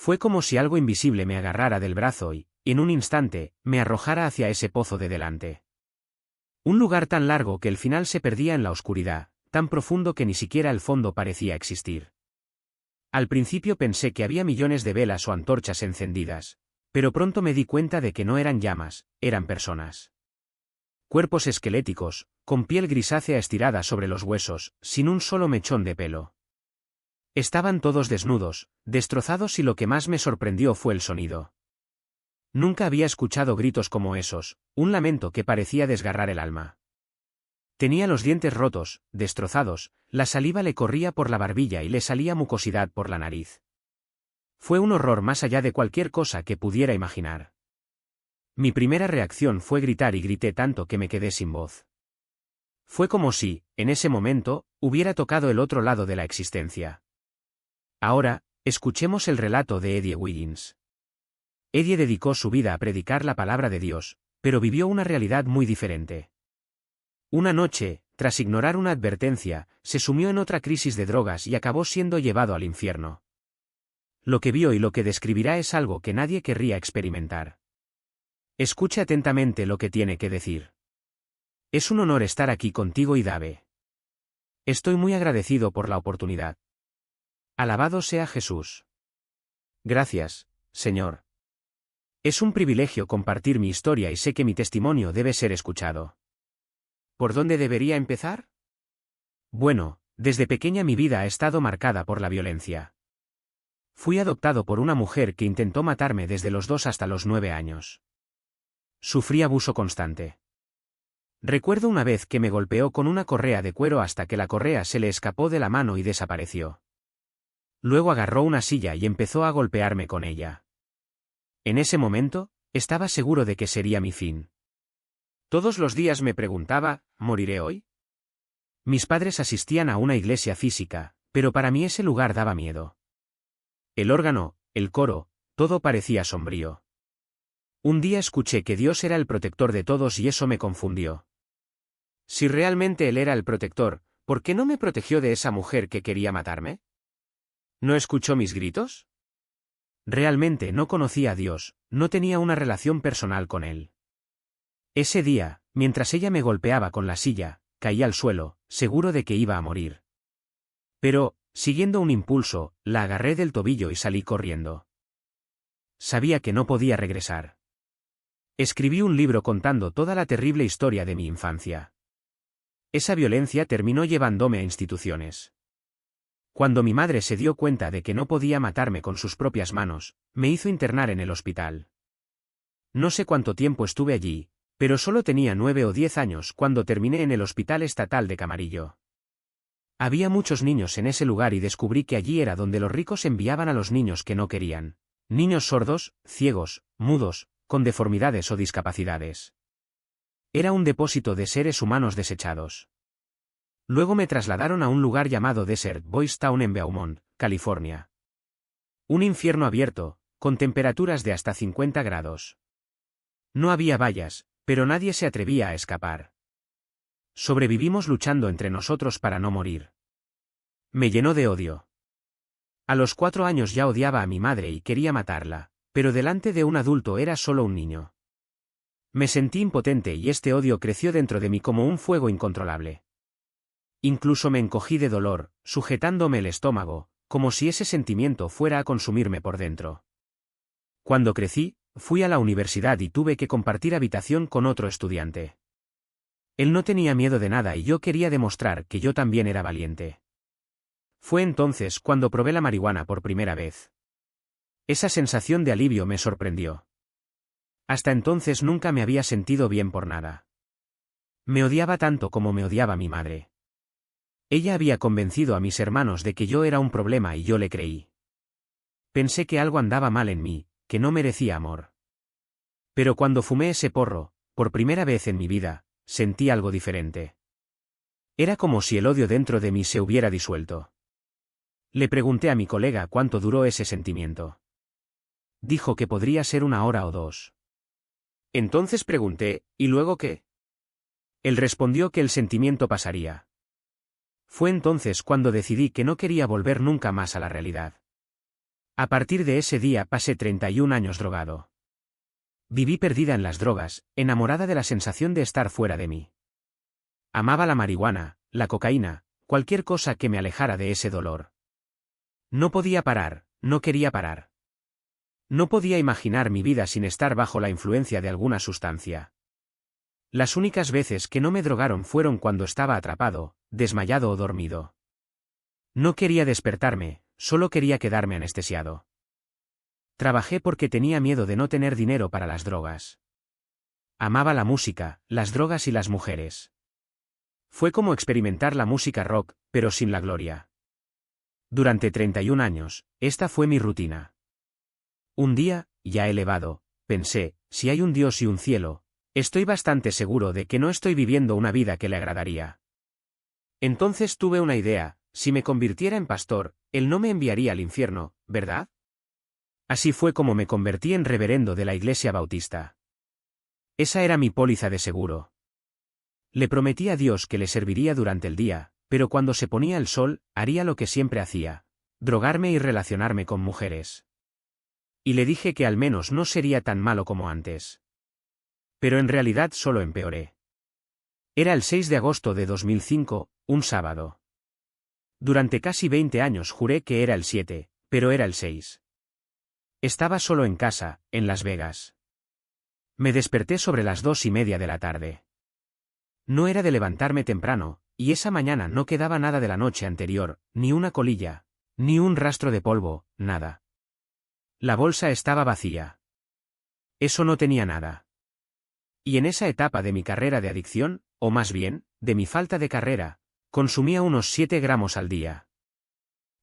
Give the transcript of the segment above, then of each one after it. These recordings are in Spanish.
Fue como si algo invisible me agarrara del brazo y, en un instante, me arrojara hacia ese pozo de delante. Un lugar tan largo que el final se perdía en la oscuridad, tan profundo que ni siquiera el fondo parecía existir. Al principio pensé que había millones de velas o antorchas encendidas, pero pronto me di cuenta de que no eran llamas, eran personas. Cuerpos esqueléticos, con piel grisácea estirada sobre los huesos, sin un solo mechón de pelo. Estaban todos desnudos, destrozados y lo que más me sorprendió fue el sonido. Nunca había escuchado gritos como esos, un lamento que parecía desgarrar el alma. Tenía los dientes rotos, destrozados, la saliva le corría por la barbilla y le salía mucosidad por la nariz. Fue un horror más allá de cualquier cosa que pudiera imaginar. Mi primera reacción fue gritar y grité tanto que me quedé sin voz. Fue como si, en ese momento, hubiera tocado el otro lado de la existencia. Ahora, escuchemos el relato de Eddie Wiggins. Eddie dedicó su vida a predicar la palabra de Dios, pero vivió una realidad muy diferente. Una noche, tras ignorar una advertencia, se sumió en otra crisis de drogas y acabó siendo llevado al infierno. Lo que vio y lo que describirá es algo que nadie querría experimentar. Escuche atentamente lo que tiene que decir. Es un honor estar aquí contigo y Dave. Estoy muy agradecido por la oportunidad. Alabado sea Jesús. Gracias, Señor. Es un privilegio compartir mi historia y sé que mi testimonio debe ser escuchado. ¿Por dónde debería empezar? Bueno, desde pequeña mi vida ha estado marcada por la violencia. Fui adoptado por una mujer que intentó matarme desde los 2 hasta los 9 años. Sufrí abuso constante. Recuerdo una vez que me golpeó con una correa de cuero hasta que la correa se le escapó de la mano y desapareció. Luego agarró una silla y empezó a golpearme con ella. En ese momento, estaba seguro de que sería mi fin. Todos los días me preguntaba, ¿moriré hoy? Mis padres asistían a una iglesia física, pero para mí ese lugar daba miedo. El órgano, el coro, todo parecía sombrío. Un día escuché que Dios era el protector de todos y eso me confundió. Si realmente Él era el protector, ¿por qué no me protegió de esa mujer que quería matarme? ¿No escuchó mis gritos? Realmente no conocía a Dios, no tenía una relación personal con Él. Ese día, mientras ella me golpeaba con la silla, caí al suelo, seguro de que iba a morir. Pero, siguiendo un impulso, la agarré del tobillo y salí corriendo. Sabía que no podía regresar. Escribí un libro contando toda la terrible historia de mi infancia. Esa violencia terminó llevándome a instituciones. Cuando mi madre se dio cuenta de que no podía matarme con sus propias manos, me hizo internar en el hospital. No sé cuánto tiempo estuve allí, pero solo tenía 9 o 10 años cuando terminé en el Hospital Estatal de Camarillo. Había muchos niños en ese lugar y descubrí que allí era donde los ricos enviaban a los niños que no querían. Niños sordos, ciegos, mudos, con deformidades o discapacidades. Era un depósito de seres humanos desechados. Luego me trasladaron a un lugar llamado Desert Boys Town en Beaumont, California. Un infierno abierto, con temperaturas de hasta 50 grados. No había vallas, pero nadie se atrevía a escapar. Sobrevivimos luchando entre nosotros para no morir. Me llenó de odio. A los 4 años ya odiaba a mi madre y quería matarla, pero delante de un adulto era solo un niño. Me sentí impotente y este odio creció dentro de mí como un fuego incontrolable. Incluso me encogí de dolor, sujetándome el estómago, como si ese sentimiento fuera a consumirme por dentro. Cuando crecí, fui a la universidad y tuve que compartir habitación con otro estudiante. Él no tenía miedo de nada y yo quería demostrar que yo también era valiente. Fue entonces cuando probé la marihuana por primera vez. Esa sensación de alivio me sorprendió. Hasta entonces nunca me había sentido bien por nada. Me odiaba tanto como me odiaba mi madre. Ella había convencido a mis hermanos de que yo era un problema y yo le creí. Pensé que algo andaba mal en mí, que no merecía amor. Pero cuando fumé ese porro, por primera vez en mi vida, sentí algo diferente. Era como si el odio dentro de mí se hubiera disuelto. Le pregunté a mi colega cuánto duró ese sentimiento. Dijo que podría ser 1 hora o 2. Entonces pregunté, ¿y luego qué? Él respondió que el sentimiento pasaría. Fue entonces cuando decidí que no quería volver nunca más a la realidad. A partir de ese día pasé 31 años drogado. Viví perdida en las drogas, enamorada de la sensación de estar fuera de mí. Amaba la marihuana, la cocaína, cualquier cosa que me alejara de ese dolor. No podía parar, no quería parar. No podía imaginar mi vida sin estar bajo la influencia de alguna sustancia. Las únicas veces que no me drogaron fueron cuando estaba atrapado, desmayado o dormido. No quería despertarme, solo quería quedarme anestesiado. Trabajé porque tenía miedo de no tener dinero para las drogas. Amaba la música, las drogas y las mujeres. Fue como experimentar la música rock, pero sin la gloria. Durante 31 años, esta fue mi rutina. Un día, ya elevado, pensé, si hay un Dios y un cielo, estoy bastante seguro de que no estoy viviendo una vida que le agradaría. Entonces tuve una idea, si me convirtiera en pastor, Él no me enviaría al infierno, ¿verdad? Así fue como me convertí en reverendo de la Iglesia Bautista. Esa era mi póliza de seguro. Le prometí a Dios que le serviría durante el día, pero cuando se ponía el sol, haría lo que siempre hacía: drogarme y relacionarme con mujeres. Y le dije que al menos no sería tan malo como antes. Pero en realidad solo empeoré. Era el 6 de agosto de 2005, un sábado. Durante casi 20 años juré que era el 7, pero era el 6. Estaba solo en casa, en Las Vegas. Me desperté sobre las 2:30 de la tarde. No era de levantarme temprano, y esa mañana no quedaba nada de la noche anterior, ni una colilla, ni un rastro de polvo, nada. La bolsa estaba vacía. Eso no tenía nada. Y en esa etapa de mi carrera de adicción, o más bien, de mi falta de carrera, consumía unos 7 gramos al día.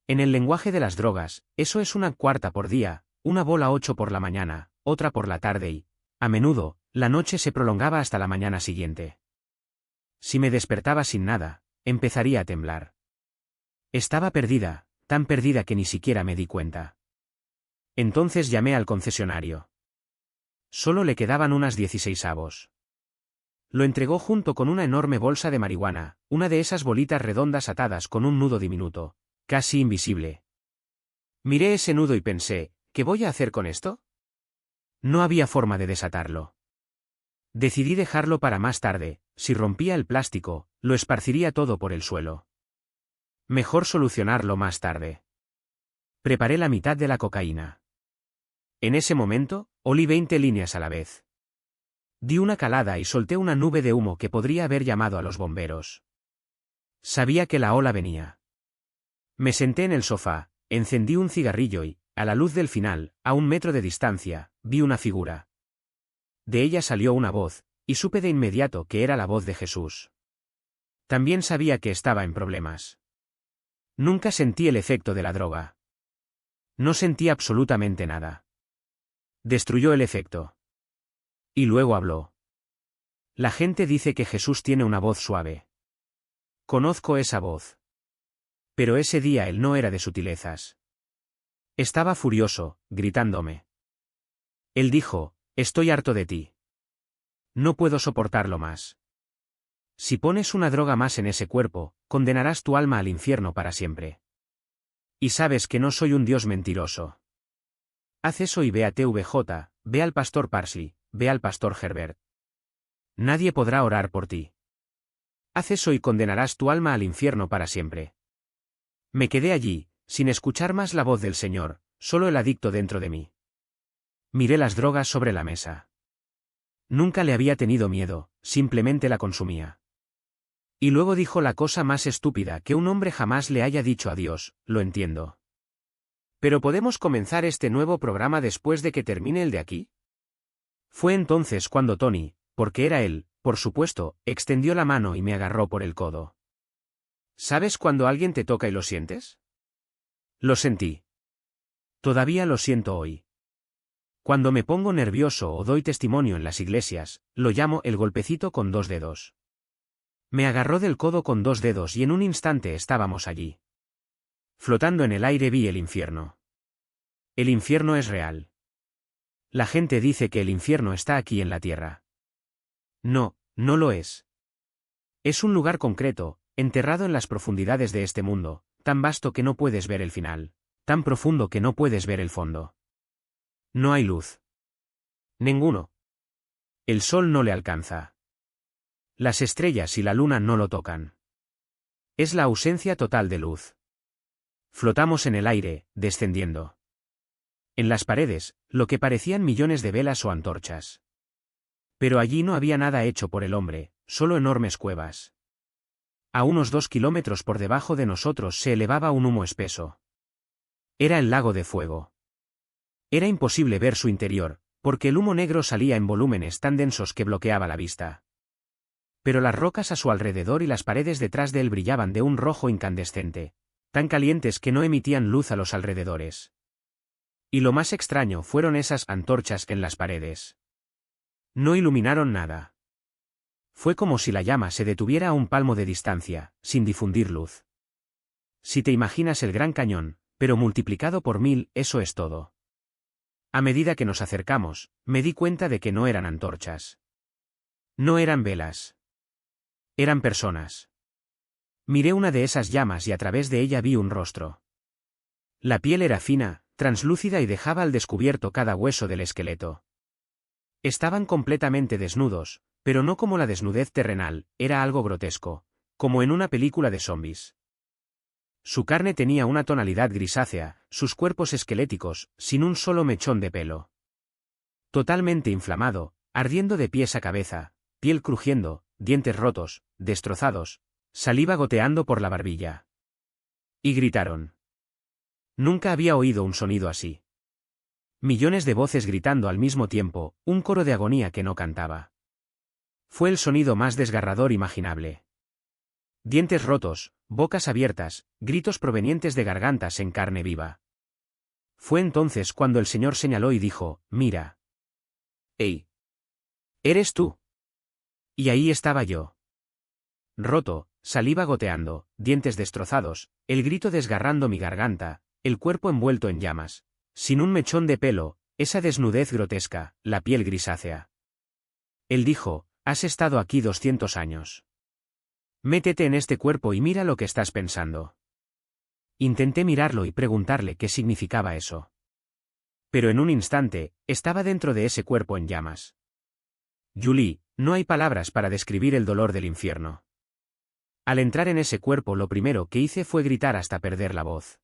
En el lenguaje de las drogas, eso es una cuarta por día, una bola 8 por la mañana, otra por la tarde y, a menudo, la noche se prolongaba hasta la mañana siguiente. Si me despertaba sin nada, empezaría a temblar. Estaba perdida, tan perdida que ni siquiera me di cuenta. Entonces llamé al concesionario. Solo le quedaban unas 16 avos. Lo entregó junto con una enorme bolsa de marihuana, una de esas bolitas redondas atadas con un nudo diminuto, casi invisible. Miré ese nudo y pensé, ¿qué voy a hacer con esto? No había forma de desatarlo. Decidí dejarlo para más tarde. Si rompía el plástico, lo esparciría todo por el suelo. Mejor solucionarlo más tarde. Preparé la mitad de la cocaína. En ese momento, olí 20 líneas a la vez. Di una calada y solté una nube de humo que podría haber llamado a los bomberos. Sabía que la ola venía. Me senté en el sofá, encendí un cigarrillo y, a la luz del final, a 1 metro de distancia, vi una figura. De ella salió una voz, y supe de inmediato que era la voz de Jesús. También sabía que estaba en problemas. Nunca sentí el efecto de la droga. No sentí absolutamente nada. Destruyó el efecto. Y luego habló. La gente dice que Jesús tiene una voz suave. Conozco esa voz. Pero ese día él no era de sutilezas. Estaba furioso, gritándome. Él dijo, estoy harto de ti. No puedo soportarlo más. Si pones una droga más en ese cuerpo, condenarás tu alma al infierno para siempre. Y sabes que no soy un Dios mentiroso. Haz eso y ve a TVJ, ve al pastor Parsley, ve al pastor Herbert. Nadie podrá orar por ti. Haz eso y condenarás tu alma al infierno para siempre. Me quedé allí, sin escuchar más la voz del Señor, solo el adicto dentro de mí. Miré las drogas sobre la mesa. Nunca le había tenido miedo, simplemente la consumía. Y luego dijo la cosa más estúpida que un hombre jamás le haya dicho a Dios, lo entiendo. ¿Pero podemos comenzar este nuevo programa después de que termine el de aquí? Fue entonces cuando Tony, porque era él, por supuesto, extendió la mano y me agarró por el codo. ¿Sabes cuando alguien te toca y lo sientes? Lo sentí. Todavía lo siento hoy. Cuando me pongo nervioso o doy testimonio en las iglesias, lo llamo el golpecito con 2 dedos. Me agarró del codo con 2 dedos y en un instante estábamos allí. Flotando en el aire vi el infierno. El infierno es real. La gente dice que el infierno está aquí en la tierra. No, no lo es. Es un lugar concreto, enterrado en las profundidades de este mundo, tan vasto que no puedes ver el final, tan profundo que no puedes ver el fondo. No hay luz. Ninguno. El sol no le alcanza. Las estrellas y la luna no lo tocan. Es la ausencia total de luz. Flotamos en el aire, descendiendo. En las paredes, lo que parecían millones de velas o antorchas. Pero allí no había nada hecho por el hombre, solo enormes cuevas. A unos 2 kilómetros por debajo de nosotros se elevaba un humo espeso. Era el lago de fuego. Era imposible ver su interior, porque el humo negro salía en volúmenes tan densos que bloqueaba la vista. Pero las rocas a su alrededor y las paredes detrás de él brillaban de un rojo incandescente, tan calientes que no emitían luz a los alrededores. Y lo más extraño fueron esas antorchas en las paredes. No iluminaron nada. Fue como si la llama se detuviera a un palmo de distancia, sin difundir luz. Si te imaginas el Gran Cañón, pero multiplicado por 1000, eso es todo. A medida que nos acercamos, me di cuenta de que no eran antorchas. No eran velas. Eran personas. Miré una de esas llamas y a través de ella vi un rostro. La piel era fina, translúcida y dejaba al descubierto cada hueso del esqueleto. Estaban completamente desnudos, pero no como la desnudez terrenal, era algo grotesco, como en una película de zombies. Su carne tenía una tonalidad grisácea, sus cuerpos esqueléticos, sin un solo mechón de pelo. Totalmente inflamado, ardiendo de pies a cabeza, piel crujiendo, dientes rotos, destrozados, saliva goteando por la barbilla. Y gritaron. Nunca había oído un sonido así. Millones de voces gritando al mismo tiempo, un coro de agonía que no cantaba. Fue el sonido más desgarrador imaginable. Dientes rotos, bocas abiertas, gritos provenientes de gargantas en carne viva. Fue entonces cuando el Señor señaló y dijo, «Mira. ¡Ey! ¿Eres tú?» Y ahí estaba yo. Roto, saliva goteando, dientes destrozados, el grito desgarrando mi garganta, el cuerpo envuelto en llamas, sin un mechón de pelo, esa desnudez grotesca, la piel grisácea. Él dijo, «Has estado aquí 200 años. Métete en este cuerpo y mira lo que estás pensando». Intenté mirarlo y preguntarle qué significaba eso. Pero en un instante, estaba dentro de ese cuerpo en llamas. Julie, no hay palabras para describir el dolor del infierno. Al entrar en ese cuerpo lo primero que hice fue gritar hasta perder la voz.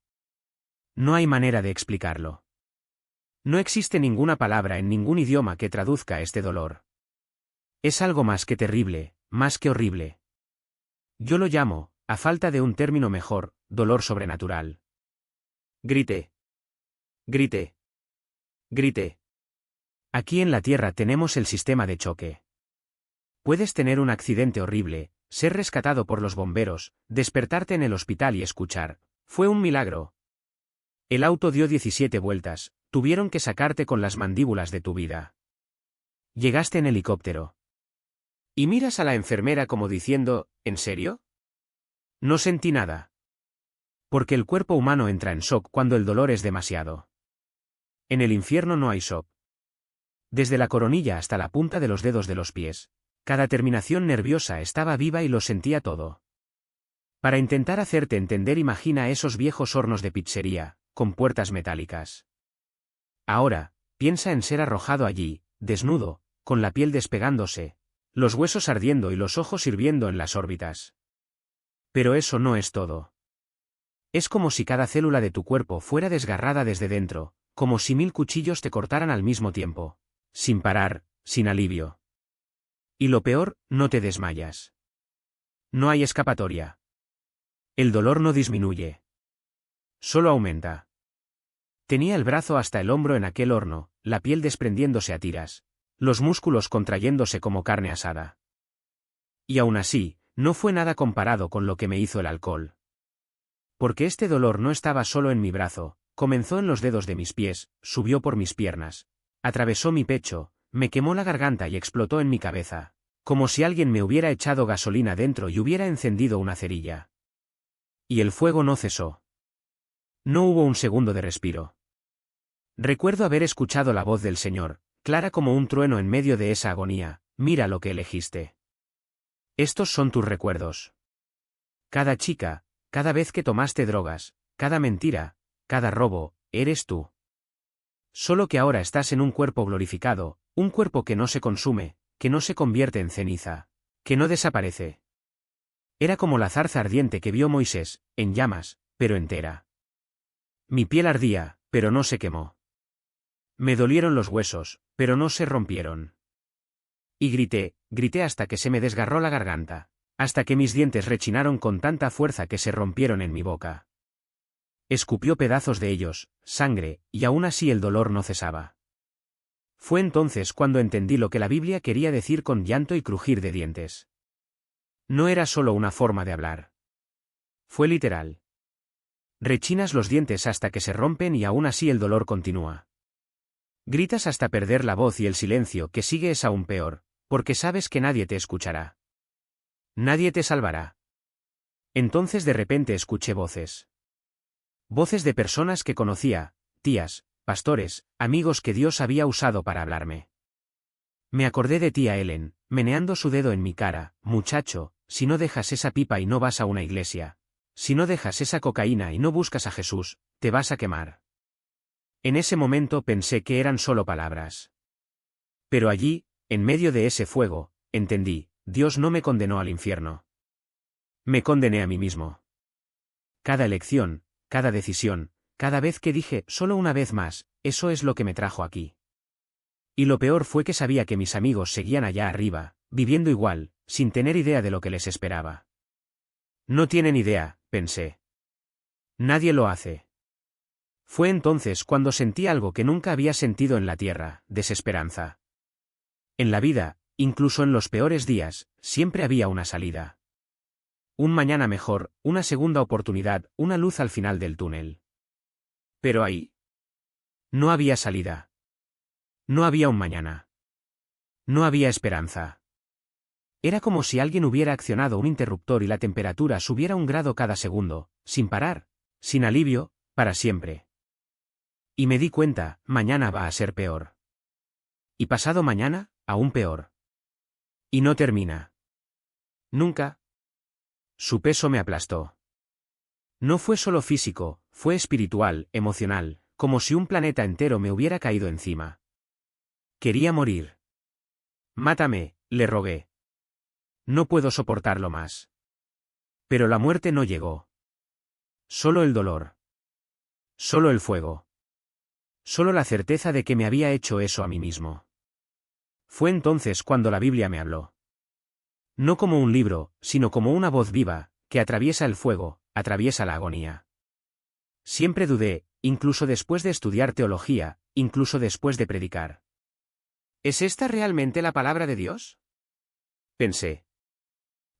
No hay manera de explicarlo. No existe ninguna palabra en ningún idioma que traduzca este dolor. Es algo más que terrible, más que horrible. Yo lo llamo, a falta de un término mejor, dolor sobrenatural. Grité. Grité. Grité. Aquí en la Tierra tenemos el sistema de choque. Puedes tener un accidente horrible, ser rescatado por los bomberos, despertarte en el hospital y escuchar. Fue un milagro. El auto dio 17 vueltas, tuvieron que sacarte con las mandíbulas de tu vida. Llegaste en helicóptero. Y miras a la enfermera como diciendo, ¿en serio? No sentí nada. Porque el cuerpo humano entra en shock cuando el dolor es demasiado. En el infierno no hay shock. Desde la coronilla hasta la punta de los dedos de los pies, cada terminación nerviosa estaba viva y lo sentía todo. Para intentar hacerte entender, imagina esos viejos hornos de pizzería, con puertas metálicas. Ahora, piensa en ser arrojado allí, desnudo, con la piel despegándose, los huesos ardiendo y los ojos hirviendo en las órbitas. Pero eso no es todo. Es como si cada célula de tu cuerpo fuera desgarrada desde dentro, como si 1000 cuchillos te cortaran al mismo tiempo. Sin parar, sin alivio. Y lo peor, no te desmayas. No hay escapatoria. El dolor no disminuye. Solo aumenta. Tenía el brazo hasta el hombro en aquel horno, la piel desprendiéndose a tiras, los músculos contrayéndose como carne asada. Y aún así, no fue nada comparado con lo que me hizo el alcohol. Porque este dolor no estaba solo en mi brazo, comenzó en los dedos de mis pies, subió por mis piernas, atravesó mi pecho, me quemó la garganta y explotó en mi cabeza, como si alguien me hubiera echado gasolina dentro y hubiera encendido una cerilla. Y el fuego no cesó. No hubo un segundo de respiro. Recuerdo haber escuchado la voz del Señor, clara como un trueno en medio de esa agonía, mira lo que elegiste. Estos son tus recuerdos. Cada chica, cada vez que tomaste drogas, cada mentira, cada robo, eres tú. Solo que ahora estás en un cuerpo glorificado, un cuerpo que no se consume, que no se convierte en ceniza, que no desaparece. Era como la zarza ardiente que vio Moisés, en llamas, pero entera. Mi piel ardía, pero no se quemó. Me dolieron los huesos, pero no se rompieron. Y grité hasta que se me desgarró la garganta, hasta que mis dientes rechinaron con tanta fuerza que se rompieron en mi boca. Escupió pedazos de ellos, sangre, y aún así el dolor no cesaba. Fue entonces cuando entendí lo que la Biblia quería decir con llanto y crujir de dientes. No era solo una forma de hablar. Fue literal. Rechinas los dientes hasta que se rompen y aún así el dolor continúa. Gritas hasta perder la voz y el silencio que sigue es aún peor, porque sabes que nadie te escuchará. Nadie te salvará. Entonces de repente escuché voces. Voces de personas que conocía, tías, pastores, amigos que Dios había usado para hablarme. Me acordé de tía Ellen, meneando su dedo en mi cara: muchacho, si no dejas esa pipa y no vas a una iglesia, si no dejas esa cocaína y no buscas a Jesús, te vas a quemar. En ese momento pensé que eran solo palabras. Pero allí, en medio de ese fuego, entendí: Dios no me condenó al infierno. Me condené a mí mismo. Cada elección, cada decisión, cada vez que dije solo una vez más, eso es lo que me trajo aquí. Y lo peor fue que sabía que mis amigos seguían allá arriba, viviendo igual, sin tener idea de lo que les esperaba. No tienen idea, pensé. Nadie lo hace. Fue entonces cuando sentí algo que nunca había sentido en la tierra: desesperanza. En la vida, incluso en los peores días, siempre había una salida. Un mañana mejor, una segunda oportunidad, una luz al final del túnel. Pero ahí no había salida. No había un mañana. No había esperanza. Era como si alguien hubiera accionado un interruptor y la temperatura subiera 1 grado cada segundo, sin parar, sin alivio, para siempre. Y me di cuenta: mañana va a ser peor. Y pasado mañana, aún peor. Y no termina. Nunca. Su peso me aplastó. No fue solo físico, fue espiritual, emocional, como si un planeta entero me hubiera caído encima. Quería morir. Mátame, le rogué. No puedo soportarlo más. Pero la muerte no llegó. Solo el dolor. Solo el fuego. Solo la certeza de que me había hecho eso a mí mismo. Fue entonces cuando la Biblia me habló. No como un libro, sino como una voz viva, que atraviesa el fuego, atraviesa la agonía. Siempre dudé, incluso después de estudiar teología, incluso después de predicar. ¿Es esta realmente la palabra de Dios?, pensé.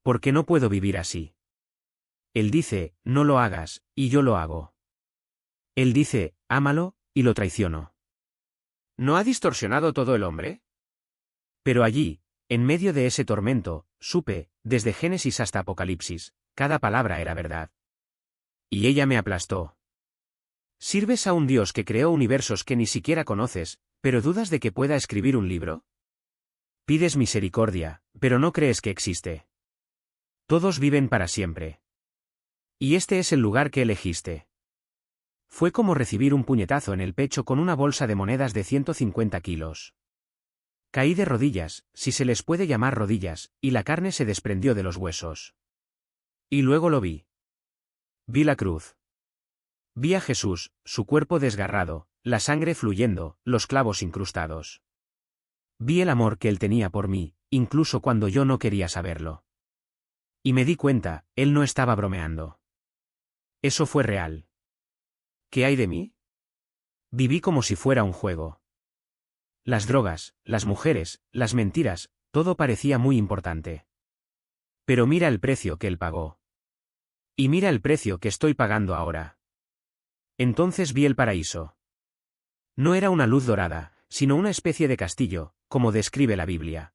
¿Por qué no puedo vivir así? Él dice: no lo hagas, y yo lo hago. Él dice: ámalo, y lo traiciono. ¿No ha distorsionado todo el hombre? Pero allí, en medio de ese tormento, supe, desde Génesis hasta Apocalipsis, cada palabra era verdad. Y ella me aplastó. ¿Sirves a un Dios que creó universos que ni siquiera conoces, pero dudas de que pueda escribir un libro? Pides misericordia, pero no crees que existe. Todos viven para siempre. Y este es el lugar que elegiste. Fue como recibir un puñetazo en el pecho con una bolsa de monedas de 150 kilos. Caí de rodillas, si se les puede llamar rodillas, y la carne se desprendió de los huesos. Y luego lo vi. Vi la cruz. Vi a Jesús, su cuerpo desgarrado, la sangre fluyendo, los clavos incrustados. Vi el amor que él tenía por mí, incluso cuando yo no quería saberlo. Y me di cuenta: él no estaba bromeando. Eso fue real. ¿Qué hay de mí? Viví como si fuera un juego. Las drogas, las mujeres, las mentiras, todo parecía muy importante. Pero mira el precio que él pagó. Y mira el precio que estoy pagando ahora. Entonces vi el paraíso. No era una luz dorada, sino una especie de castillo, como describe la Biblia.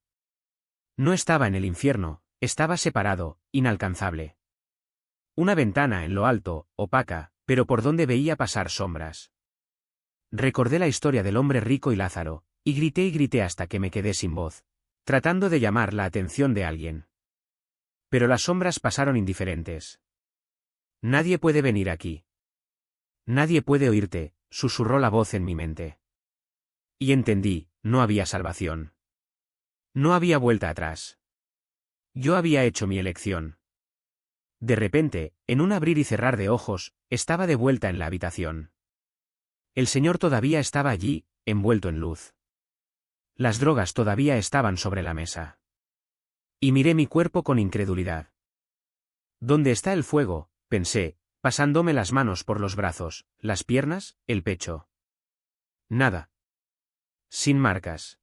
No estaba en el infierno, estaba separado, inalcanzable. Una ventana en lo alto, opaca, pero por donde veía pasar sombras. Recordé la historia del hombre rico y Lázaro, y grité hasta que me quedé sin voz, tratando de llamar la atención de alguien. Pero las sombras pasaron indiferentes. Nadie puede venir aquí. Nadie puede oírte, susurró la voz en mi mente. Y entendí, no había salvación. No había vuelta atrás. Yo había hecho mi elección. De repente, en un abrir y cerrar de ojos, estaba de vuelta en la habitación. El señor todavía estaba allí, envuelto en luz. Las drogas todavía estaban sobre la mesa. Y miré mi cuerpo con incredulidad. ¿Dónde está el fuego?, pensé, pasándome las manos por los brazos, las piernas, el pecho. Nada. Sin marcas.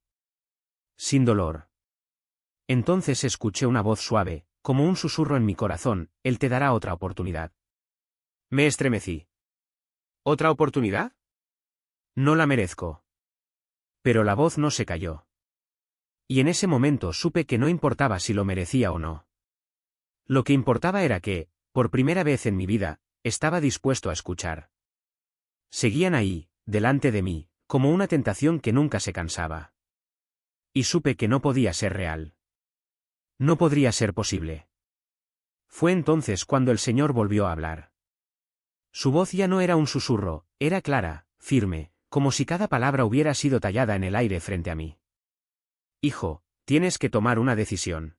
Sin dolor. Entonces escuché una voz suave, como un susurro en mi corazón: él te dará otra oportunidad. Me estremecí. ¿Otra oportunidad? No la merezco. Pero la voz no se calló. Y en ese momento supe que no importaba si lo merecía o no. Lo que importaba era que, por primera vez en mi vida, estaba dispuesto a escuchar. Seguían ahí, delante de mí, como una tentación que nunca se cansaba. Y supe que no podía ser real. No podría ser posible. Fue entonces cuando el Señor volvió a hablar. Su voz ya no era un susurro, era clara, firme, como si cada palabra hubiera sido tallada en el aire frente a mí. Hijo, tienes que tomar una decisión.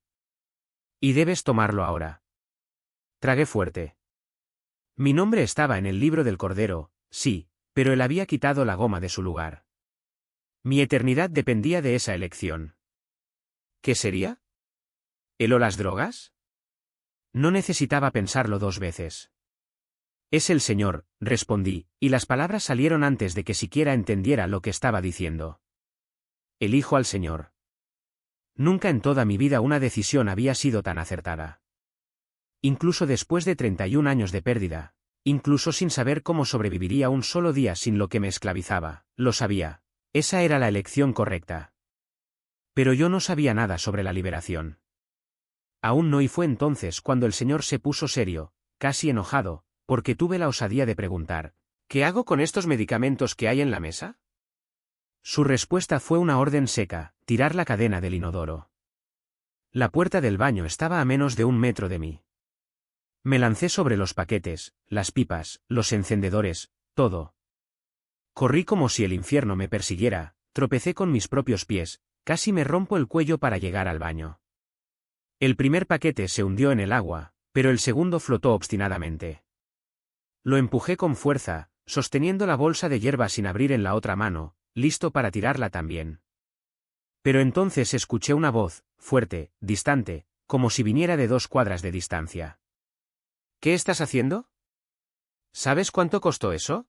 Y debes tomarlo ahora. Tragué fuerte. Mi nombre estaba en el libro del Cordero, sí, pero él había quitado la goma de su lugar. Mi eternidad dependía de esa elección. ¿Qué sería? ¿Él o las drogas? No necesitaba pensarlo dos veces. Es el Señor, respondí, y las palabras salieron antes de que siquiera entendiera lo que estaba diciendo. Elijo al Señor. Nunca en toda mi vida una decisión había sido tan acertada. Incluso después de 31 años de pérdida, incluso sin saber cómo sobreviviría un solo día sin lo que me esclavizaba, lo sabía. Esa era la elección correcta. Pero yo no sabía nada sobre la liberación. Aún no, y fue entonces cuando el Señor se puso serio, casi enojado, porque tuve la osadía de preguntar: ¿qué hago con estos medicamentos que hay en la mesa? Su respuesta fue una orden seca: tirar la cadena del inodoro. La puerta del baño estaba a menos de 1 metro de mí. Me lancé sobre los paquetes, las pipas, los encendedores, todo. Corrí como si el infierno me persiguiera, tropecé con mis propios pies, casi me rompo el cuello para llegar al baño. El primer paquete se hundió en el agua, pero el segundo flotó obstinadamente. Lo empujé con fuerza, sosteniendo la bolsa de hierba sin abrir en la otra mano, listo para tirarla también. Pero entonces escuché una voz, fuerte, distante, como si viniera de 2 cuadras de distancia. ¿Qué estás haciendo? ¿Sabes cuánto costó eso?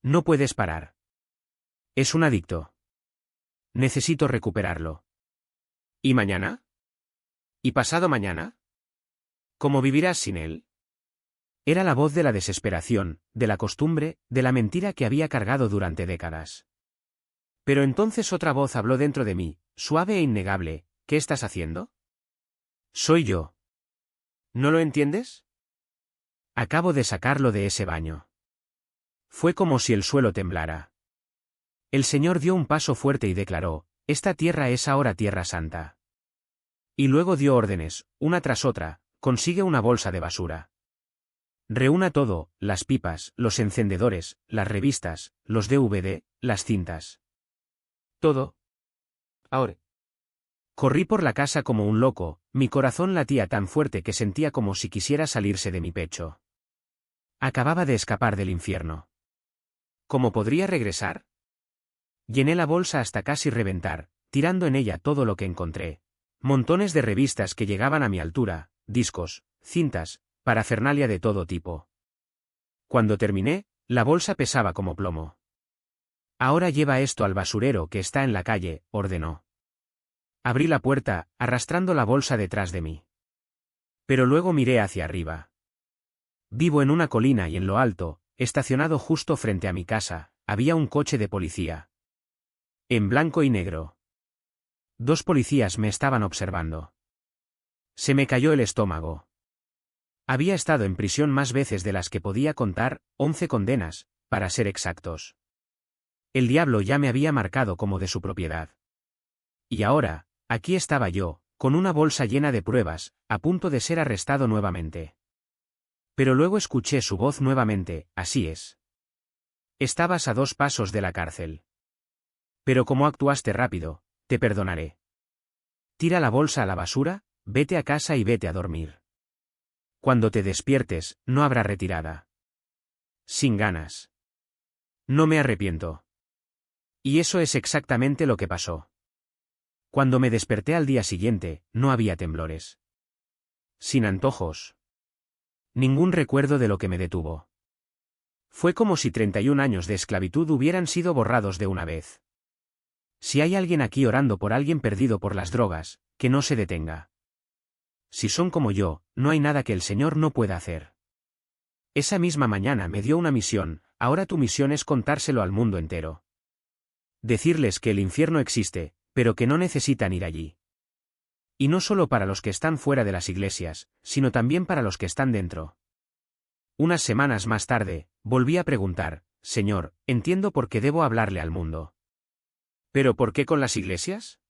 No puedes parar. Es un adicto. Necesito recuperarlo. ¿Y mañana? ¿Y pasado mañana? ¿Cómo vivirás sin él? Era la voz de la desesperación, de la costumbre, de la mentira que había cargado durante décadas. Pero entonces otra voz habló dentro de mí, suave e innegable: ¿qué estás haciendo? Soy yo. ¿No lo entiendes? Acabo de sacarlo de ese baño. Fue como si el suelo temblara. El Señor dio un paso fuerte y declaró: esta tierra es ahora tierra santa. Y luego dio órdenes, una tras otra: consigue una bolsa de basura. Reúna todo, las pipas, los encendedores, las revistas, los DVD, las cintas. Todo. Ahora. Corrí por la casa como un loco, mi corazón latía tan fuerte que sentía como si quisiera salirse de mi pecho. Acababa de escapar del infierno. ¿Cómo podría regresar? Llené la bolsa hasta casi reventar, tirando en ella todo lo que encontré. Montones de revistas que llegaban a mi altura, discos, cintas, parafernalia de todo tipo. Cuando terminé, la bolsa pesaba como plomo. Ahora lleva esto al basurero que está en la calle, ordenó. Abrí la puerta, arrastrando la bolsa detrás de mí. Pero luego miré hacia arriba. Vivo en una colina y en lo alto, estacionado justo frente a mi casa, había un coche de policía. En blanco y negro. 2 policías me estaban observando. Se me cayó el estómago. Había estado en prisión más veces de las que podía contar, 11 condenas, para ser exactos. El diablo ya me había marcado como de su propiedad. Y ahora, aquí estaba yo, con una bolsa llena de pruebas, a punto de ser arrestado nuevamente. Pero luego escuché su voz nuevamente: así es. Estabas a 2 pasos de la cárcel. Pero como actuaste rápido, te perdonaré. Tira la bolsa a la basura, vete a casa y vete a dormir. Cuando te despiertes, no habrá retirada. Sin ganas. No me arrepiento. Y eso es exactamente lo que pasó. Cuando me desperté al día siguiente, no había temblores. Sin antojos. Ningún recuerdo de lo que me detuvo. Fue como si 31 años de esclavitud hubieran sido borrados de una vez. Si hay alguien aquí orando por alguien perdido por las drogas, que no se detenga. Si son como yo, no hay nada que el Señor no pueda hacer. Esa misma mañana me dio una misión, ahora tu misión es contárselo al mundo entero. Decirles que el infierno existe, pero que no necesitan ir allí. Y no solo para los que están fuera de las iglesias, sino también para los que están dentro. Unas semanas más tarde, volví a preguntar, Señor, entiendo por qué debo hablarle al mundo. ¿Pero por qué con las iglesias?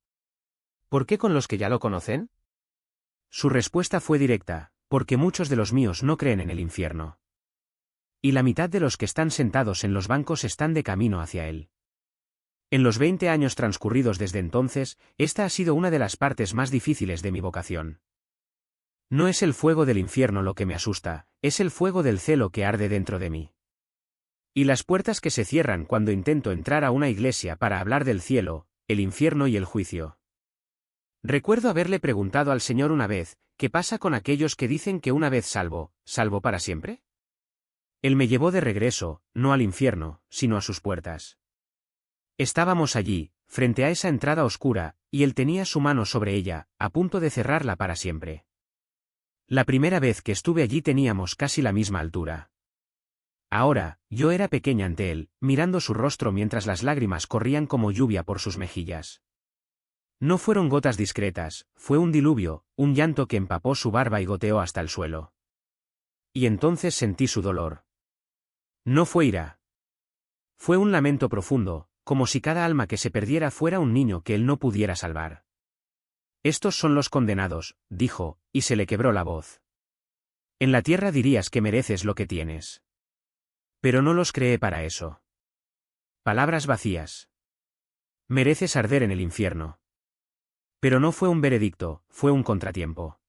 ¿Por qué con los que ya lo conocen? Su respuesta fue directa, porque muchos de los míos no creen en el infierno. Y la mitad de los que están sentados en los bancos están de camino hacia él. En los 20 años transcurridos desde entonces, esta ha sido una de las partes más difíciles de mi vocación. No es el fuego del infierno lo que me asusta, es el fuego del celo que arde dentro de mí. Y las puertas que se cierran cuando intento entrar a una iglesia para hablar del cielo, el infierno y el juicio. Recuerdo haberle preguntado al Señor una vez, ¿qué pasa con aquellos que dicen que una vez salvo, salvo para siempre? Él me llevó de regreso, no al infierno, sino a sus puertas. Estábamos allí, frente a esa entrada oscura, y él tenía su mano sobre ella, a punto de cerrarla para siempre. La primera vez que estuve allí teníamos casi la misma altura. Ahora, yo era pequeña ante él, mirando su rostro mientras las lágrimas corrían como lluvia por sus mejillas. No fueron gotas discretas, fue un diluvio, un llanto que empapó su barba y goteó hasta el suelo. Y entonces sentí su dolor. No fue ira. Fue un lamento profundo, como si cada alma que se perdiera fuera un niño que él no pudiera salvar. Estos son los condenados, dijo, y se le quebró la voz. En la tierra dirías que mereces lo que tienes. Pero no los creé para eso. Palabras vacías. Mereces arder en el infierno. Pero no fue un veredicto, fue un contratiempo.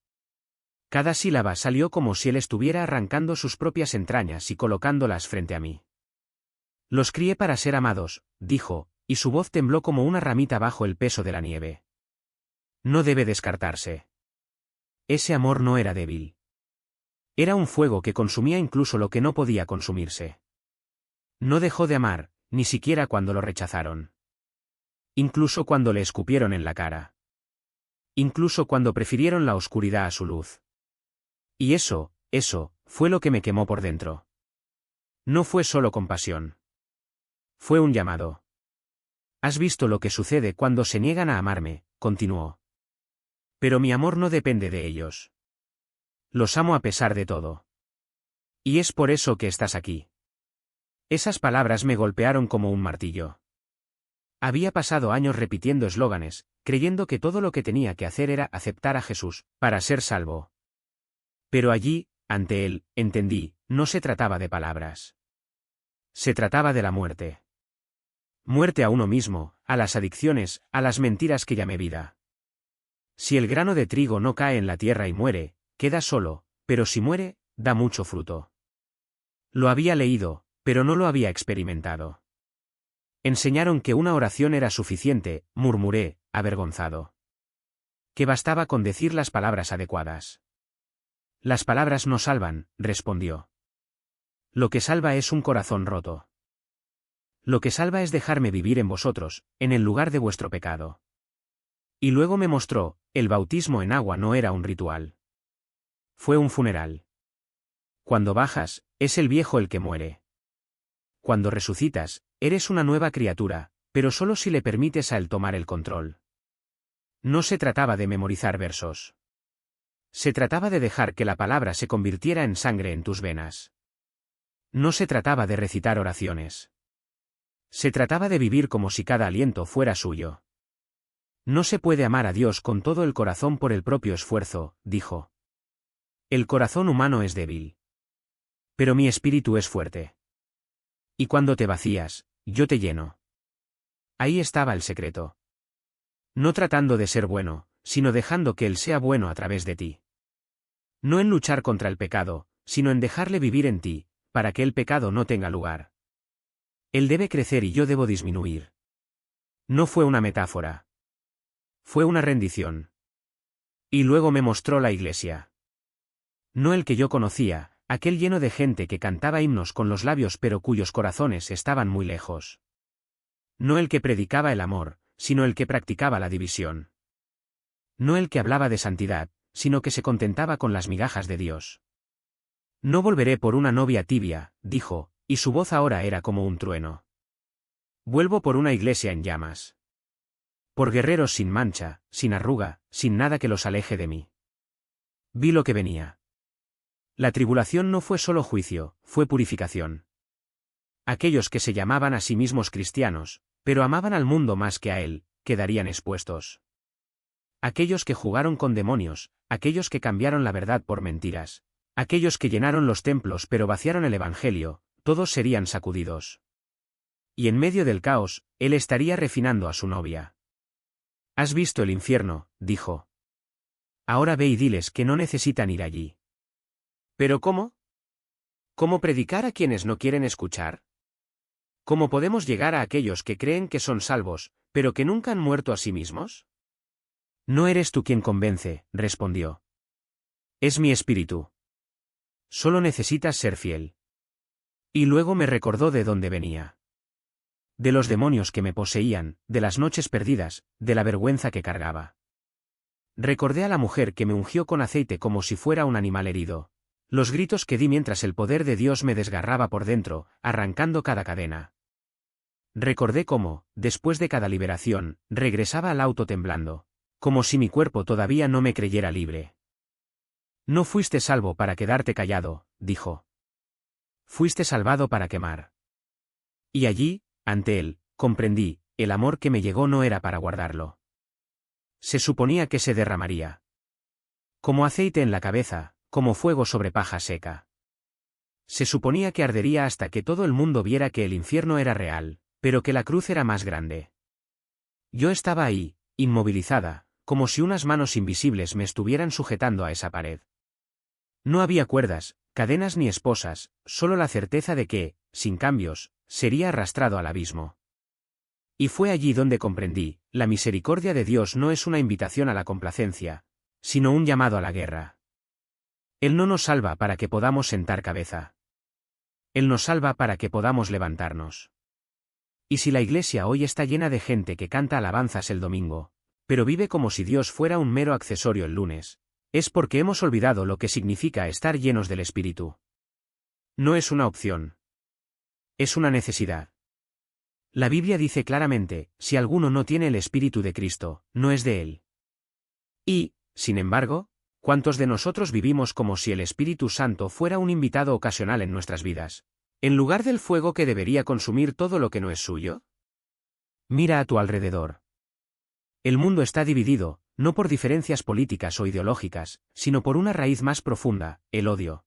Cada sílaba salió como si él estuviera arrancando sus propias entrañas y colocándolas frente a mí. Los crié para ser amados, dijo, y su voz tembló como una ramita bajo el peso de la nieve. No debe descartarse. Ese amor no era débil. Era un fuego que consumía incluso lo que no podía consumirse. No dejó de amar, ni siquiera cuando lo rechazaron. Incluso cuando le escupieron en la cara. Incluso cuando prefirieron la oscuridad a su luz. Y eso, fue lo que me quemó por dentro. No fue solo compasión. Fue un llamado. ¿Has visto lo que sucede cuando se niegan a amarme?, continuó. Pero mi amor no depende de ellos. Los amo a pesar de todo. Y es por eso que estás aquí. Esas palabras me golpearon como un martillo. Había pasado años repitiendo eslóganes, creyendo que todo lo que tenía que hacer era aceptar a Jesús, para ser salvo. Pero allí, ante él, entendí, no se trataba de palabras. Se trataba de la muerte. Muerte a uno mismo, a las adicciones, a las mentiras que llamé vida. Si el grano de trigo no cae en la tierra y muere, queda solo, pero si muere, da mucho fruto. Lo había leído, pero no lo había experimentado. Enseñaron que una oración era suficiente, murmuré, avergonzado. Que bastaba con decir las palabras adecuadas. Las palabras no salvan, respondió. Lo que salva es un corazón roto. Lo que salva es dejarme vivir en vosotros, en el lugar de vuestro pecado. Y luego me mostró, el bautismo en agua no era un ritual. Fue un funeral. Cuando bajas, es el viejo el que muere. Cuando resucitas, eres una nueva criatura, pero solo si le permites a él tomar el control. No se trataba de memorizar versos. Se trataba de dejar que la palabra se convirtiera en sangre en tus venas. No se trataba de recitar oraciones. Se trataba de vivir como si cada aliento fuera suyo. No se puede amar a Dios con todo el corazón por el propio esfuerzo, dijo. El corazón humano es débil. Pero mi espíritu es fuerte. Y cuando te vacías, yo te lleno. Ahí estaba el secreto. No tratando de ser bueno, sino dejando que Él sea bueno a través de ti. No en luchar contra el pecado, sino en dejarle vivir en ti, para que el pecado no tenga lugar. Él debe crecer y yo debo disminuir. No fue una metáfora. Fue una rendición. Y luego me mostró la iglesia. No el que yo conocía, aquel lleno de gente que cantaba himnos con los labios pero cuyos corazones estaban muy lejos. No el que predicaba el amor, sino el que practicaba la división. No el que hablaba de santidad, sino que se contentaba con las migajas de Dios. No volveré por una novia tibia, dijo, y su voz ahora era como un trueno. Vuelvo por una iglesia en llamas. Por guerreros sin mancha, sin arruga, sin nada que los aleje de mí. Vi lo que venía. La tribulación no fue solo juicio, fue purificación. Aquellos que se llamaban a sí mismos cristianos, pero amaban al mundo más que a él, quedarían expuestos. Aquellos que jugaron con demonios, aquellos que cambiaron la verdad por mentiras, aquellos que llenaron los templos pero vaciaron el evangelio, todos serían sacudidos. Y en medio del caos, él estaría refinando a su novia. ¿Has visto el infierno?, dijo. Ahora ve y diles que no necesitan ir allí. ¿Pero cómo? ¿Cómo predicar a quienes no quieren escuchar? ¿Cómo podemos llegar a aquellos que creen que son salvos, pero que nunca han muerto a sí mismos? No eres tú quien convence, respondió. Es mi espíritu. Solo necesitas ser fiel. Y luego me recordó de dónde venía. De los demonios que me poseían, de las noches perdidas, de la vergüenza que cargaba. Recordé a la mujer que me ungió con aceite como si fuera un animal herido. Los gritos que di mientras el poder de Dios me desgarraba por dentro, arrancando cada cadena. Recordé cómo, después de cada liberación, regresaba al auto temblando, como si mi cuerpo todavía no me creyera libre. No fuiste salvo para quedarte callado, dijo. Fuiste salvado para quemar. Y allí, ante él, comprendí, el amor que me llegó no era para guardarlo. Se suponía que se derramaría. Como aceite en la cabeza, como fuego sobre paja seca. Se suponía que ardería hasta que todo el mundo viera que el infierno era real, pero que la cruz era más grande. Yo estaba ahí, inmovilizada, como si unas manos invisibles me estuvieran sujetando a esa pared. No había cuerdas, cadenas ni esposas, solo la certeza de que, sin cambios, sería arrastrado al abismo. Y fue allí donde comprendí, la misericordia de Dios no es una invitación a la complacencia, sino un llamado a la guerra. Él no nos salva para que podamos sentar cabeza. Él nos salva para que podamos levantarnos. Y si la iglesia hoy está llena de gente que canta alabanzas el domingo, pero vive como si Dios fuera un mero accesorio el lunes, es porque hemos olvidado lo que significa estar llenos del Espíritu. No es una opción. Es una necesidad. La Biblia dice claramente, si alguno no tiene el Espíritu de Cristo, no es de él. Y, sin embargo, ¿cuántos de nosotros vivimos como si el Espíritu Santo fuera un invitado ocasional en nuestras vidas, en lugar del fuego que debería consumir todo lo que no es suyo? Mira a tu alrededor. El mundo está dividido, no por diferencias políticas o ideológicas, sino por una raíz más profunda, el odio.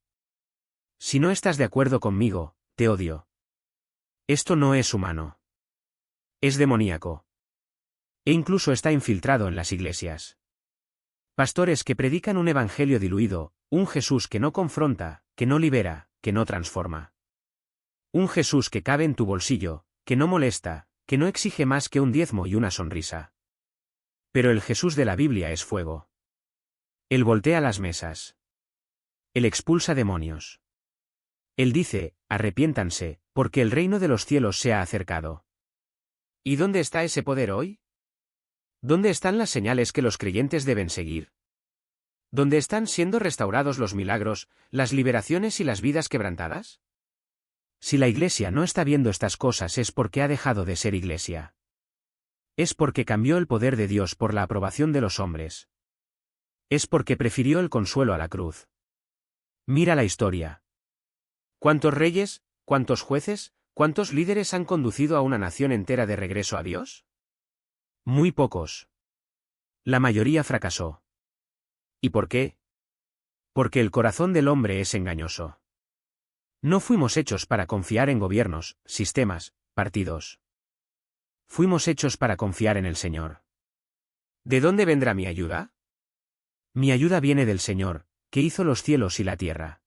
Si no estás de acuerdo conmigo, te odio. Esto no es humano. Es demoníaco. E incluso está infiltrado en las iglesias. Pastores que predican un evangelio diluido, un Jesús que no confronta, que no libera, que no transforma. Un Jesús que cabe en tu bolsillo, que no molesta, que no exige más que un diezmo y una sonrisa. Pero el Jesús de la Biblia es fuego. Él voltea las mesas. Él expulsa demonios. Él dice, arrepiéntanse, porque el reino de los cielos se ha acercado. ¿Y dónde está ese poder hoy? ¿Dónde están las señales que los creyentes deben seguir? ¿Dónde están siendo restaurados los milagros, las liberaciones y las vidas quebrantadas? Si la iglesia no está viendo estas cosas es porque ha dejado de ser iglesia. Es porque cambió el poder de Dios por la aprobación de los hombres. Es porque prefirió el consuelo a la cruz. Mira la historia. ¿Cuántos reyes, cuántos jueces, cuántos líderes han conducido a una nación entera de regreso a Dios? Muy pocos. La mayoría fracasó. ¿Y por qué? Porque el corazón del hombre es engañoso. No fuimos hechos para confiar en gobiernos, sistemas, partidos. Fuimos hechos para confiar en el Señor. ¿De dónde vendrá mi ayuda? Mi ayuda viene del Señor, que hizo los cielos y la tierra.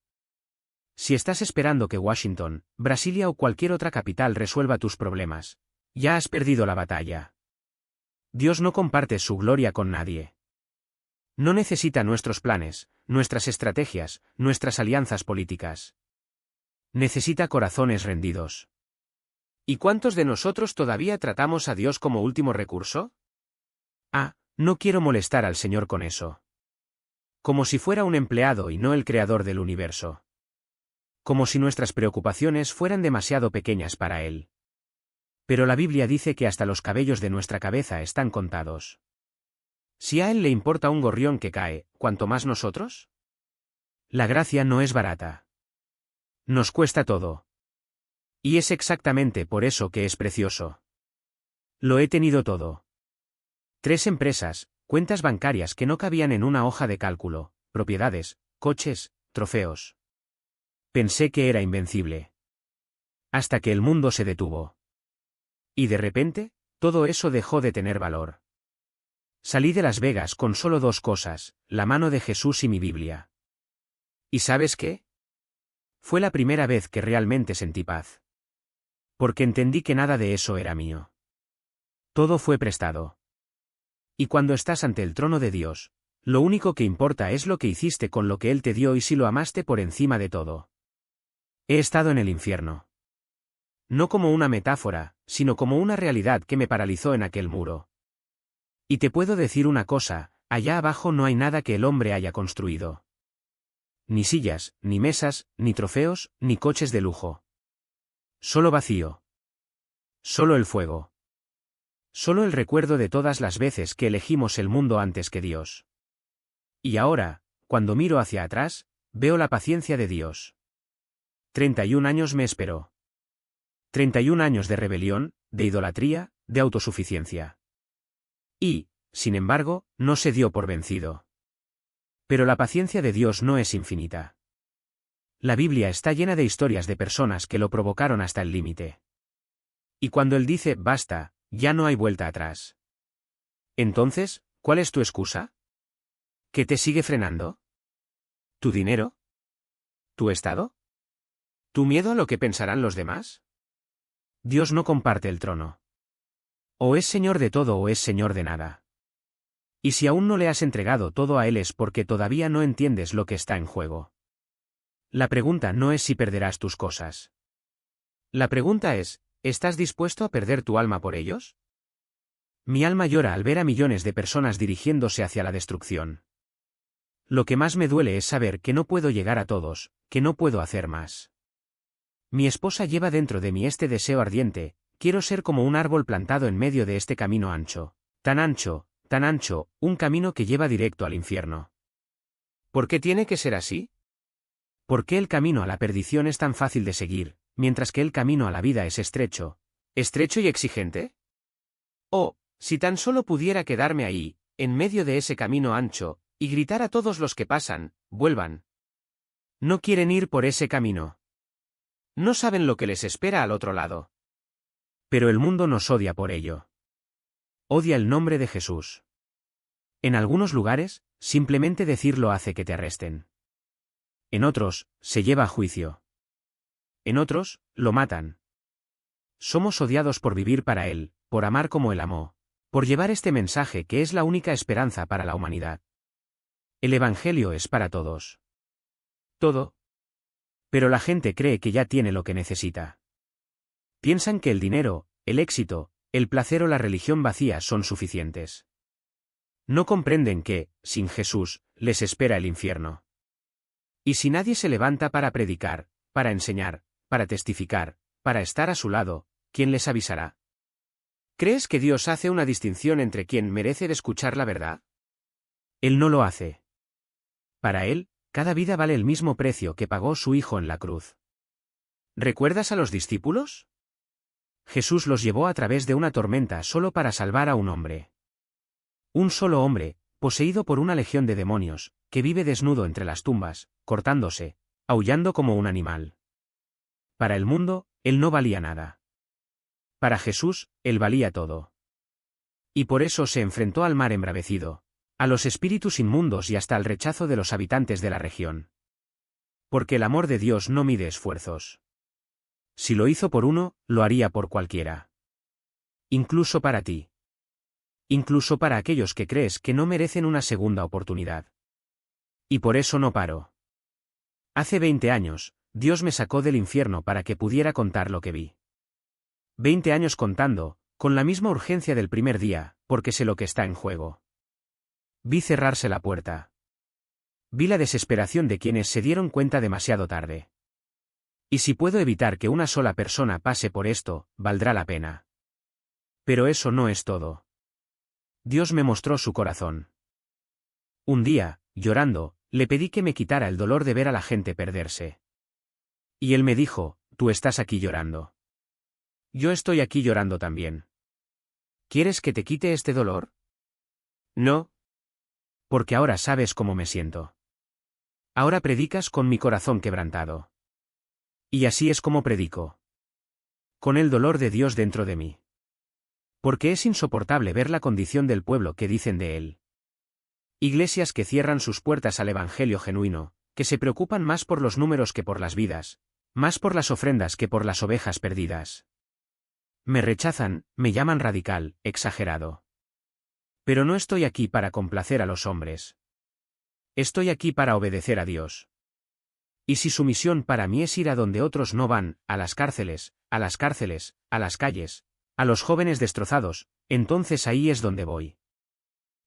Si estás esperando que Washington, Brasilia o cualquier otra capital resuelva tus problemas, ya has perdido la batalla. Dios no comparte su gloria con nadie. No necesita nuestros planes, nuestras estrategias, nuestras alianzas políticas. Necesita corazones rendidos. ¿Y cuántos de nosotros todavía tratamos a Dios como último recurso? No quiero molestar al Señor con eso. Como si fuera un empleado y no el creador del universo. Como si nuestras preocupaciones fueran demasiado pequeñas para Él. Pero la Biblia dice que hasta los cabellos de nuestra cabeza están contados. Si a Él le importa un gorrión que cae, ¿cuánto más nosotros? La gracia no es barata. Nos cuesta todo. Y es exactamente por eso que es precioso. Lo he tenido todo. 3 empresas, cuentas bancarias que no cabían en una hoja de cálculo, propiedades, coches, trofeos. Pensé que era invencible. Hasta que el mundo se detuvo. Y de repente, todo eso dejó de tener valor. Salí de Las Vegas con solo 2 cosas, la mano de Jesús y mi Biblia. ¿Y sabes qué? Fue la primera vez que realmente sentí paz. Porque entendí que nada de eso era mío. Todo fue prestado. Y cuando estás ante el trono de Dios, lo único que importa es lo que hiciste con lo que Él te dio y si lo amaste por encima de todo. He estado en el infierno. No como una metáfora, sino como una realidad que me paralizó en aquel muro. Y te puedo decir una cosa, allá abajo no hay nada que el hombre haya construido. Ni sillas, ni mesas, ni trofeos, ni coches de lujo. Solo vacío. Solo el fuego. Solo el recuerdo de todas las veces que elegimos el mundo antes que Dios. Y ahora, cuando miro hacia atrás, veo la paciencia de Dios. 31 años me esperó. 31 años de rebelión, de idolatría, de autosuficiencia. Y, sin embargo, no se dio por vencido. Pero la paciencia de Dios no es infinita. La Biblia está llena de historias de personas que lo provocaron hasta el límite. Y cuando Él dice, basta, ya no hay vuelta atrás. Entonces, ¿cuál es tu excusa? ¿Qué te sigue frenando? ¿Tu dinero? ¿Tu estado? ¿Tu miedo a lo que pensarán los demás? Dios no comparte el trono. O es Señor de todo o es Señor de nada. Y si aún no le has entregado todo a Él es porque todavía no entiendes lo que está en juego. La pregunta no es si perderás tus cosas. La pregunta es, ¿estás dispuesto a perder tu alma por ellos? Mi alma llora al ver a millones de personas dirigiéndose hacia la destrucción. Lo que más me duele es saber que no puedo llegar a todos, que no puedo hacer más. Mi esposa lleva dentro de mí este deseo ardiente, quiero ser como un árbol plantado en medio de este camino ancho, un camino que lleva directo al infierno. ¿Por qué tiene que ser así? ¿Por qué el camino a la perdición es tan fácil de seguir, mientras que el camino a la vida es estrecho y exigente? Oh, si tan solo pudiera quedarme ahí, en medio de ese camino ancho, y gritar a todos los que pasan, vuelvan. No quieren ir por ese camino. No saben lo que les espera al otro lado. Pero el mundo nos odia por ello. Odia el nombre de Jesús. En algunos lugares, simplemente decirlo hace que te arresten. En otros, se lleva a juicio. En otros, lo matan. Somos odiados por vivir para Él, por amar como Él amó, por llevar este mensaje que es la única esperanza para la humanidad. El Evangelio es para todos. Todo. Pero la gente cree que ya tiene lo que necesita. Piensan que el dinero, el éxito, el placer o la religión vacía son suficientes. No comprenden que, sin Jesús, les espera el infierno. Y si nadie se levanta para predicar, para enseñar, para testificar, para estar a su lado, ¿quién les avisará? ¿Crees que Dios hace una distinción entre quien merece de escuchar la verdad? Él no lo hace. Para Él, cada vida vale el mismo precio que pagó su Hijo en la cruz. ¿Recuerdas a los discípulos? Jesús los llevó a través de una tormenta solo para salvar a un hombre. Un solo hombre, poseído por una legión de demonios, que vive desnudo entre las tumbas, cortándose, aullando como un animal. Para el mundo, él no valía nada. Para Jesús, él valía todo. Y por eso se enfrentó al mar embravecido, a los espíritus inmundos y hasta al rechazo de los habitantes de la región. Porque el amor de Dios no mide esfuerzos. Si lo hizo por uno, lo haría por cualquiera. Incluso para ti. Incluso para aquellos que crees que no merecen una segunda oportunidad. Y por eso no paro. Hace 20 años, Dios me sacó del infierno para que pudiera contar lo que vi. 20 años contando, con la misma urgencia del primer día, porque sé lo que está en juego. Vi cerrarse la puerta. Vi la desesperación de quienes se dieron cuenta demasiado tarde. Y si puedo evitar que una sola persona pase por esto, valdrá la pena. Pero eso no es todo. Dios me mostró su corazón. Un día, llorando, le pedí que me quitara el dolor de ver a la gente perderse. Y él me dijo, tú estás aquí llorando. Yo estoy aquí llorando también. ¿Quieres que te quite este dolor? No. Porque ahora sabes cómo me siento. Ahora predicas con mi corazón quebrantado. Y así es como predico. Con el dolor de Dios dentro de mí. Porque es insoportable ver la condición del pueblo que dicen de él. Iglesias que cierran sus puertas al evangelio genuino, que se preocupan más por los números que por las vidas, más por las ofrendas que por las ovejas perdidas. Me rechazan, me llaman radical, exagerado. Pero no estoy aquí para complacer a los hombres. Estoy aquí para obedecer a Dios. Y si su misión para mí es ir a donde otros no van, a las cárceles, a las cárceles, a las calles, a los jóvenes destrozados, entonces ahí es donde voy.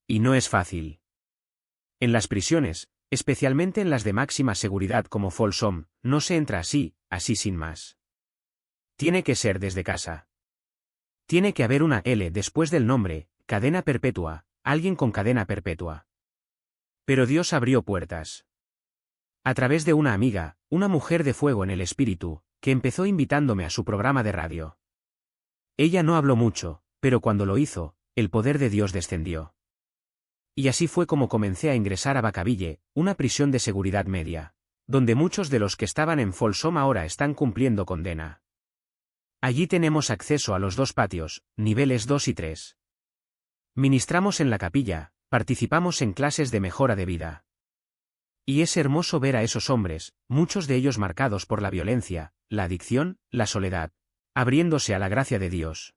Y no es fácil. En las prisiones, especialmente en las de máxima seguridad como Folsom, no se entra así sin más. Tiene que ser desde casa. Tiene que haber una L después del nombre, cadena perpetua, alguien con cadena perpetua. Pero Dios abrió puertas. A través de una amiga, una mujer de fuego en el espíritu, que empezó invitándome a su programa de radio. Ella no habló mucho, pero cuando lo hizo, el poder de Dios descendió. Y así fue como comencé a ingresar a Vacaville, una prisión de seguridad media, donde muchos de los que estaban en Folsom ahora están cumpliendo condena. Allí tenemos acceso a los 2 patios, niveles 2 y 3. Ministramos en la capilla, participamos en clases de mejora de vida. Y es hermoso ver a esos hombres, muchos de ellos marcados por la violencia, la adicción, la soledad, abriéndose a la gracia de Dios.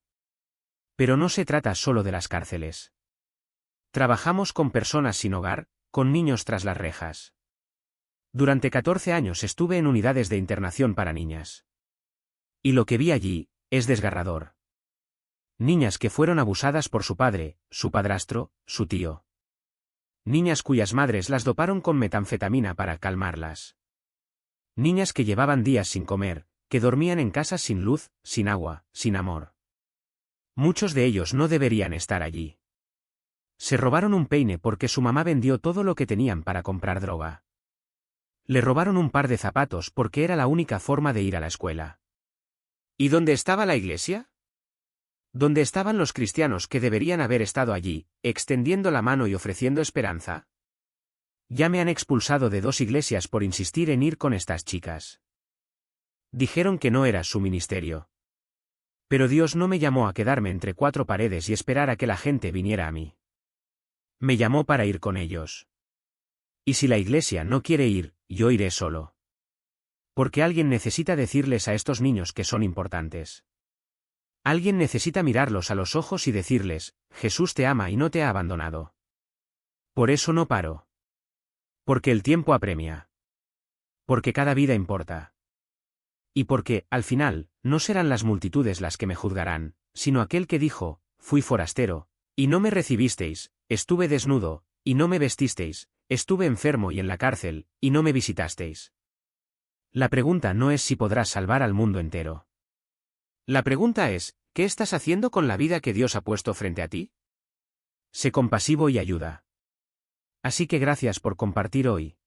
Pero no se trata solo de las cárceles. Trabajamos con personas sin hogar, con niños tras las rejas. Durante 14 años estuve en unidades de internación para niñas. Y lo que vi allí, es desgarrador. Niñas que fueron abusadas por su padre, su padrastro, su tío. Niñas cuyas madres las doparon con metanfetamina para calmarlas. Niñas que llevaban días sin comer, que dormían en casas sin luz, sin agua, sin amor. Muchos de ellos no deberían estar allí. Se robaron un peine porque su mamá vendió todo lo que tenían para comprar droga. Le robaron un par de zapatos porque era la única forma de ir a la escuela. ¿Y dónde estaba la iglesia? ¿Dónde estaban los cristianos que deberían haber estado allí, extendiendo la mano y ofreciendo esperanza? Ya me han expulsado de 2 iglesias por insistir en ir con estas chicas. Dijeron que no era su ministerio. Pero Dios no me llamó a quedarme entre 4 paredes y esperar a que la gente viniera a mí. Me llamó para ir con ellos. Y si la iglesia no quiere ir, yo iré solo. Porque alguien necesita decirles a estos niños que son importantes. Alguien necesita mirarlos a los ojos y decirles, Jesús te ama y no te ha abandonado. Por eso no paro. Porque el tiempo apremia. Porque cada vida importa. Y porque, al final, no serán las multitudes las que me juzgarán, sino aquel que dijo, fui forastero, y no me recibisteis, estuve desnudo, y no me vestisteis, estuve enfermo y en la cárcel, y no me visitasteis. La pregunta no es si podrás salvar al mundo entero. La pregunta es, ¿qué estás haciendo con la vida que Dios ha puesto frente a ti? Sé compasivo y ayuda. Así que gracias por compartir hoy.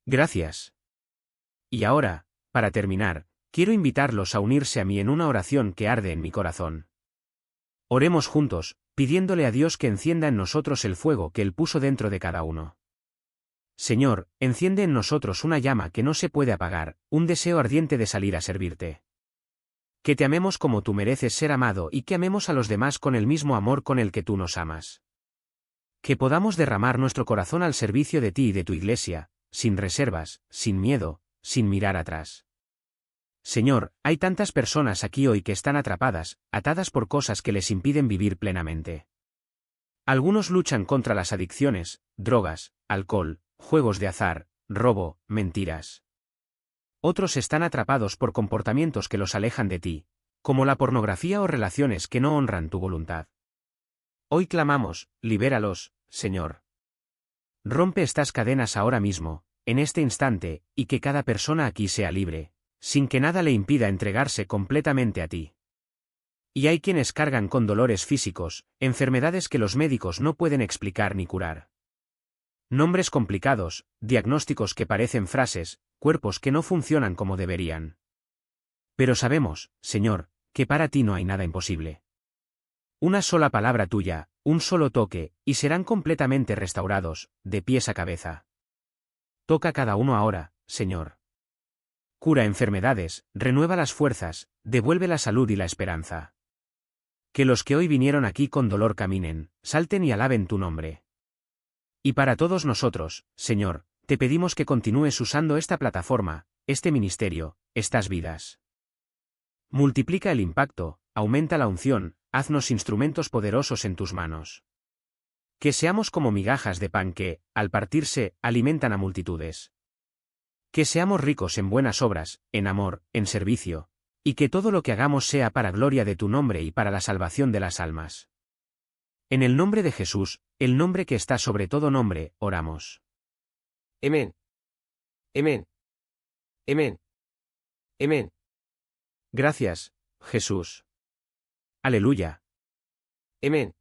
Gracias. Y ahora, para terminar, quiero invitarlos a unirse a mí en una oración que arde en mi corazón. Oremos juntos, pidiéndole a Dios que encienda en nosotros el fuego que Él puso dentro de cada uno. Señor, enciende en nosotros una llama que no se puede apagar, un deseo ardiente de salir a servirte. Que te amemos como tú mereces ser amado y que amemos a los demás con el mismo amor con el que tú nos amas. Que podamos derramar nuestro corazón al servicio de ti y de tu Iglesia, sin reservas, sin miedo, sin mirar atrás. Señor, hay tantas personas aquí hoy que están atrapadas, atadas por cosas que les impiden vivir plenamente. Algunos luchan contra las adicciones, drogas, alcohol, juegos de azar, robo, mentiras. Otros están atrapados por comportamientos que los alejan de ti, como la pornografía o relaciones que no honran tu voluntad. Hoy clamamos, libéralos, Señor. Rompe estas cadenas ahora mismo, en este instante, y que cada persona aquí sea libre, sin que nada le impida entregarse completamente a ti. Y hay quienes cargan con dolores físicos, enfermedades que los médicos no pueden explicar ni curar. Nombres complicados, diagnósticos que parecen frases, cuerpos que no funcionan como deberían. Pero sabemos, Señor, que para ti no hay nada imposible. Una sola palabra tuya, un solo toque, y serán completamente restaurados, de pies a cabeza. Toca cada uno ahora, Señor. Cura enfermedades, renueva las fuerzas, devuelve la salud y la esperanza. Que los que hoy vinieron aquí con dolor caminen, salten y alaben tu nombre. Y para todos nosotros, Señor, te pedimos que continúes usando esta plataforma, este ministerio, estas vidas. Multiplica el impacto, aumenta la unción, haznos instrumentos poderosos en tus manos. Que seamos como migajas de pan que, al partirse, alimentan a multitudes. Que seamos ricos en buenas obras, en amor, en servicio, y que todo lo que hagamos sea para gloria de tu nombre y para la salvación de las almas. En el nombre de Jesús, el nombre que está sobre todo nombre, oramos. Amén. Amén. Amén. Amén. Gracias, Jesús. Aleluya. Amén.